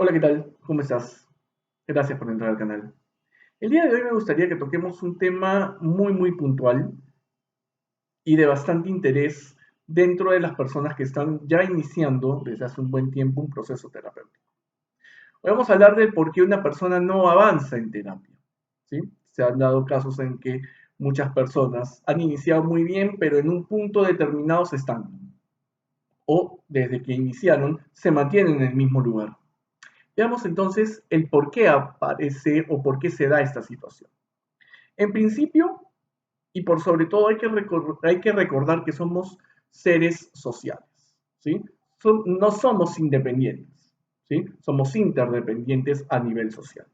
Hola, ¿qué tal? ¿Cómo estás? Gracias por entrar al canal. El día de hoy me gustaría que toquemos un tema muy puntual y de bastante interés dentro de las personas que están ya iniciando desde hace un buen tiempo un proceso terapéutico. Hoy vamos a hablar de por qué una persona no avanza en terapia. ¿Sí? Se han dado casos en que muchas personas han iniciado muy bien, pero en un punto determinado se estancan. O desde que iniciaron se mantienen en el mismo lugar. Veamos entonces el por qué aparece o por qué se da esta situación. En principio, y por sobre todo, hay que recordar que somos seres sociales, ¿sí? No somos independientes, ¿sí? Somos interdependientes a nivel social.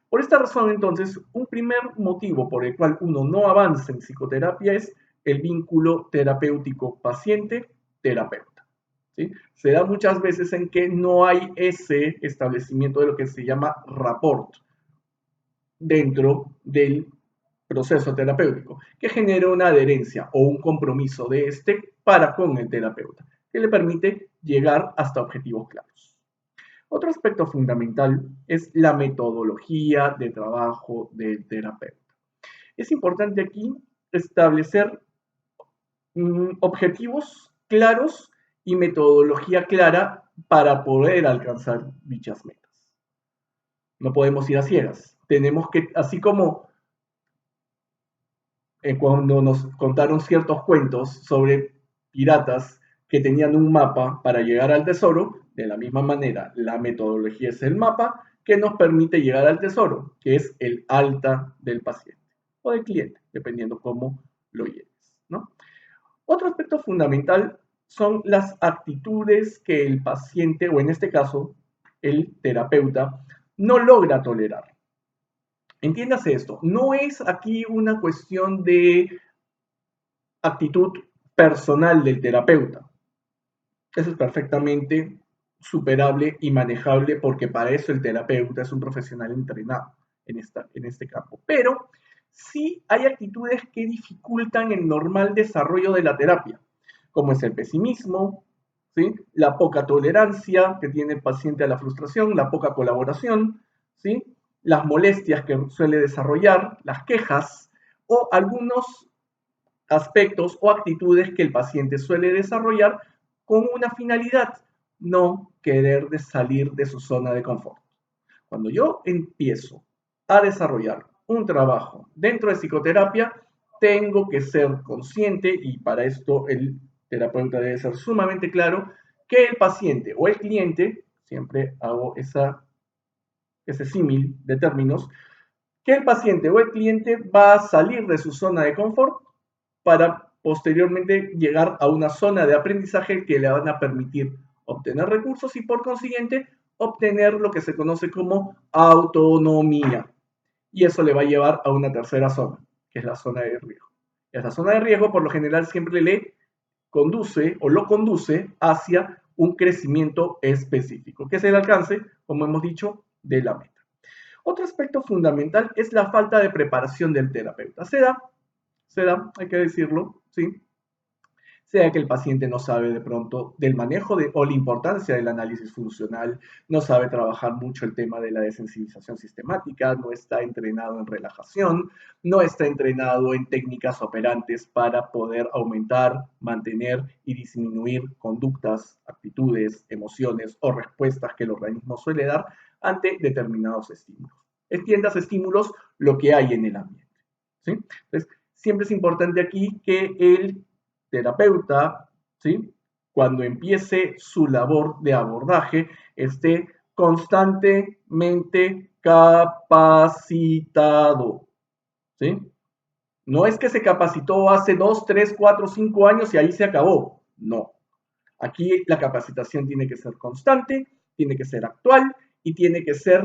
Por esta razón, entonces, un primer motivo por el cual uno no avanza en psicoterapia es el vínculo terapéutico paciente-terapeuta. ¿Sí? Se da muchas veces en que no hay ese establecimiento de lo que se llama rapport dentro del proceso terapéutico, que genera una adherencia o un compromiso de este para con el terapeuta, que le permite llegar hasta objetivos claros. Otro aspecto fundamental es la metodología de trabajo del terapeuta. Es importante aquí establecer objetivos claros y metodología clara para poder alcanzar dichas metas. No podemos ir a ciegas. Tenemos que, así como cuando nos contaron ciertos cuentos sobre piratas que tenían un mapa para llegar al tesoro, de la misma manera, la metodología es el mapa que nos permite llegar al tesoro, que es el alta del paciente o del cliente, dependiendo cómo lo lleves, ¿no? Otro aspecto fundamental son las actitudes que el paciente, o en este caso, el terapeuta, no logra tolerar. Entiéndase esto, no es aquí una cuestión de actitud personal del terapeuta. Eso es perfectamente superable y manejable porque para eso el terapeuta es un profesional entrenado en este campo. Pero sí hay actitudes que dificultan el normal desarrollo de la terapia, como es el pesimismo, ¿sí? La poca tolerancia que tiene el paciente a la frustración, la poca colaboración, ¿sí? Las molestias que suele desarrollar, las quejas o algunos aspectos o actitudes que el paciente suele desarrollar con una finalidad, no querer salir de su zona de confort. Cuando yo empiezo a desarrollar un trabajo dentro de psicoterapia, tengo que ser consciente, y para esto el terapeuta debe ser sumamente claro, que el paciente o el cliente, siempre hago ese símil de términos, que el paciente o el cliente va a salir de su zona de confort para posteriormente llegar a una zona de aprendizaje que le van a permitir obtener recursos y por consiguiente obtener lo que se conoce como autonomía. Y eso le va a llevar a una tercera zona, que es la zona de riesgo. Esa zona de riesgo por lo general siempre le conduce o lo conduce hacia un crecimiento específico, que es el alcance, como hemos dicho, de la meta. Otro aspecto fundamental es la falta de preparación del terapeuta. Hay que decirlo, ¿sí? Sea que el paciente no sabe de pronto del manejo o la importancia del análisis funcional, no sabe trabajar mucho el tema de la desensibilización sistemática, no está entrenado en relajación, no está entrenado en técnicas operantes para poder aumentar, mantener y disminuir conductas, actitudes, emociones o respuestas que el organismo suele dar ante determinados estímulos. Entiendas estímulos lo que hay en el ambiente. ¿Sí? Entonces, siempre es importante aquí que el terapeuta, ¿sí? Cuando empiece su labor de abordaje, esté constantemente capacitado, ¿sí? No es que se capacitó hace 2, 3, 4, 5 años y ahí se acabó. No. Aquí la capacitación tiene que ser constante, tiene que ser actual y tiene que ser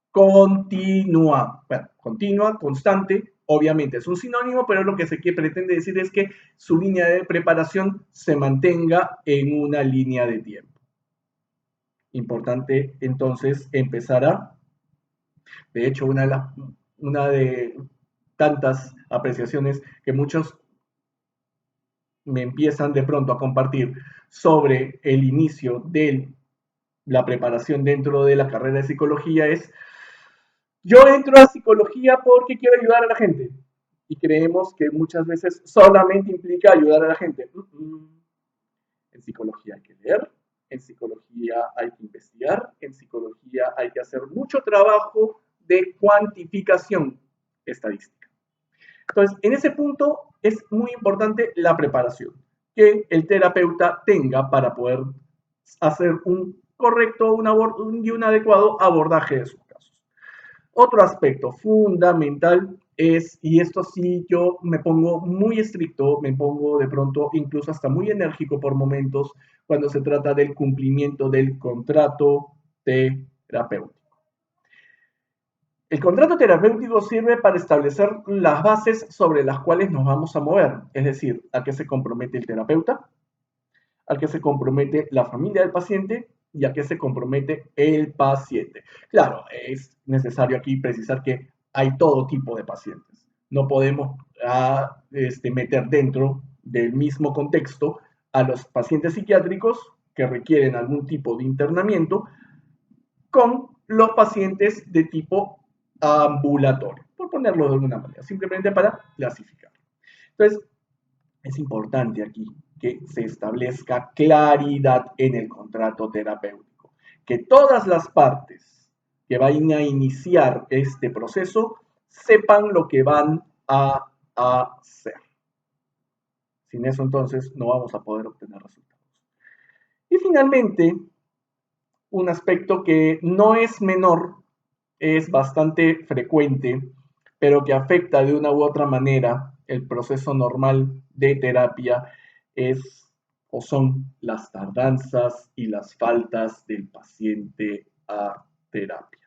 continua. Bueno, continua, constante, obviamente es un sinónimo, pero lo que se pretende decir es que su línea de preparación se mantenga en una línea de tiempo. Importante entonces empezar a, de hecho, una de tantas apreciaciones que muchos me empiezan de pronto a compartir sobre el inicio del la preparación dentro de la carrera de psicología es, yo entro a psicología porque quiero ayudar a la gente. Y creemos que muchas veces solamente implica ayudar a la gente. En psicología hay que leer, en psicología hay que investigar, en psicología hay que hacer mucho trabajo de cuantificación estadística. Entonces, en ese punto es muy importante la preparación que el terapeuta tenga para poder hacer un correcto y un adecuado abordaje de sus casos. Otro aspecto fundamental es, y esto sí yo me pongo muy estricto, me pongo de pronto incluso hasta muy enérgico por momentos cuando se trata del cumplimiento del contrato terapéutico. El contrato terapéutico sirve para establecer las bases sobre las cuales nos vamos a mover, es decir, a qué se compromete el terapeuta, a qué se compromete la familia del paciente y a qué se compromete el paciente. Claro, es necesario aquí precisar que hay todo tipo de pacientes. No podemos meter dentro del mismo contexto a los pacientes psiquiátricos que requieren algún tipo de internamiento con los pacientes de tipo ambulatorio, por ponerlo de alguna manera, simplemente para clasificar. Entonces, es importante aquí que se establezca claridad en el contrato terapéutico, que todas las partes que vayan a iniciar este proceso sepan lo que van a hacer. Sin eso, entonces, no vamos a poder obtener resultados. Y finalmente, un aspecto que no es menor, es bastante frecuente, pero que afecta de una u otra manera el proceso normal de terapia, es o son las tardanzas y las faltas del paciente a terapia.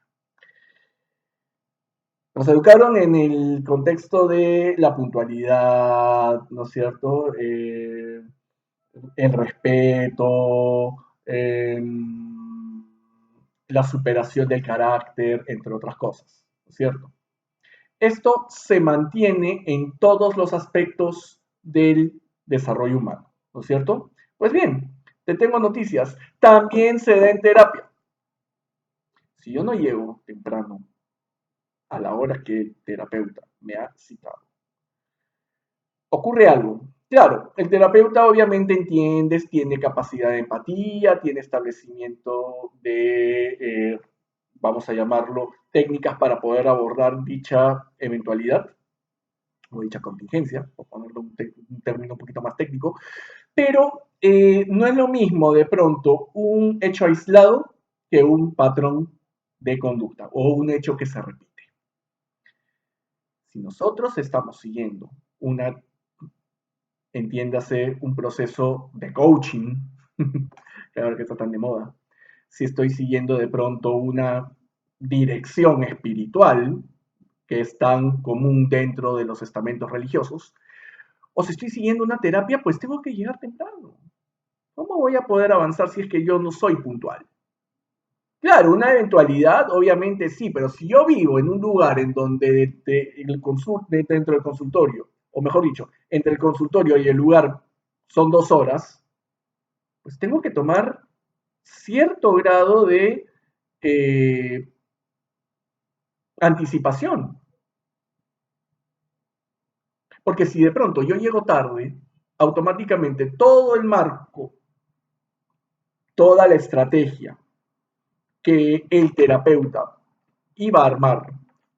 Nos educaron en el contexto de la puntualidad, ¿no es cierto? El respeto, la superación del carácter, entre otras cosas, ¿no es cierto? Esto se mantiene en todos los aspectos del desarrollo humano, ¿no es cierto? Pues bien, te tengo noticias. También se da en terapia. Si yo no llego temprano a la hora que el terapeuta me ha citado, ocurre algo. Claro, el terapeuta obviamente entiendes, tiene capacidad de empatía, tiene establecimiento de, vamos a llamarlo, técnicas para poder abordar dicha eventualidad o dicha contingencia, por ponerlo un término un poquito más técnico, pero no es lo mismo de pronto un hecho aislado que un patrón de conducta o un hecho que se repite. Si nosotros estamos siguiendo una, entiéndase, un proceso de coaching, que ahora que está tan de moda, si estoy siguiendo de pronto una dirección espiritual, que es tan común dentro de los estamentos religiosos, o si estoy siguiendo una terapia, pues tengo que llegar temprano. ¿Cómo voy a poder avanzar si es que yo no soy puntual? Claro, una eventualidad, obviamente sí, pero si yo vivo en un lugar en donde dentro del consultorio, o mejor dicho, entre el consultorio y el lugar son 2 horas, pues tengo que tomar cierto grado de eh, anticipación. Porque si de pronto yo llego tarde, automáticamente todo el marco, toda la estrategia que el terapeuta iba a armar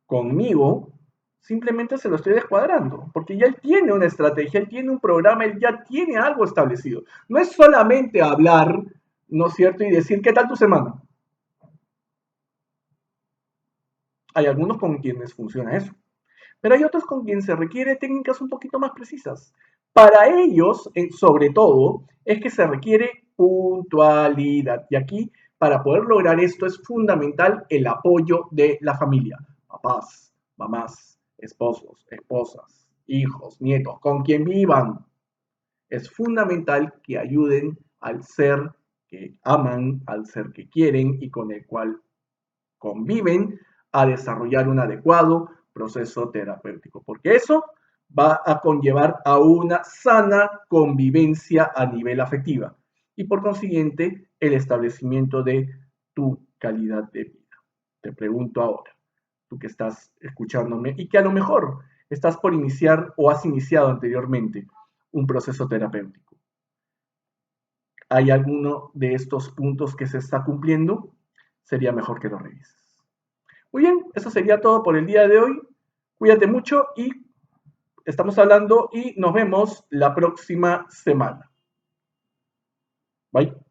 conmigo, simplemente se lo estoy descuadrando, porque ya él tiene una estrategia, él tiene un programa, él ya tiene algo establecido. No es solamente hablar, ¿no es cierto? Y decir, ¿qué tal tu semana? Hay algunos con quienes funciona eso, pero hay otros con quienes se requiere técnicas un poquito más precisas. Para ellos, sobre todo, es que se requiere puntualidad. Y aquí, para poder lograr esto, es fundamental el apoyo de la familia. Papás, mamás, esposos, esposas, hijos, nietos, con quien vivan. Es fundamental que ayuden al ser que aman, al ser que quieren y con el cual conviven a desarrollar un adecuado proceso terapéutico, porque eso va a conllevar a una sana convivencia a nivel afectiva y por consiguiente el establecimiento de tu calidad de vida? Te pregunto ahora, tú que estás escuchándome y que a lo mejor estás por iniciar o has iniciado anteriormente un proceso terapéutico. ¿Hay alguno de estos puntos que se está cumpliendo? Sería mejor que lo revises. Muy bien, eso sería todo por el día de hoy. Cuídate mucho y estamos hablando y nos vemos la próxima semana. Bye.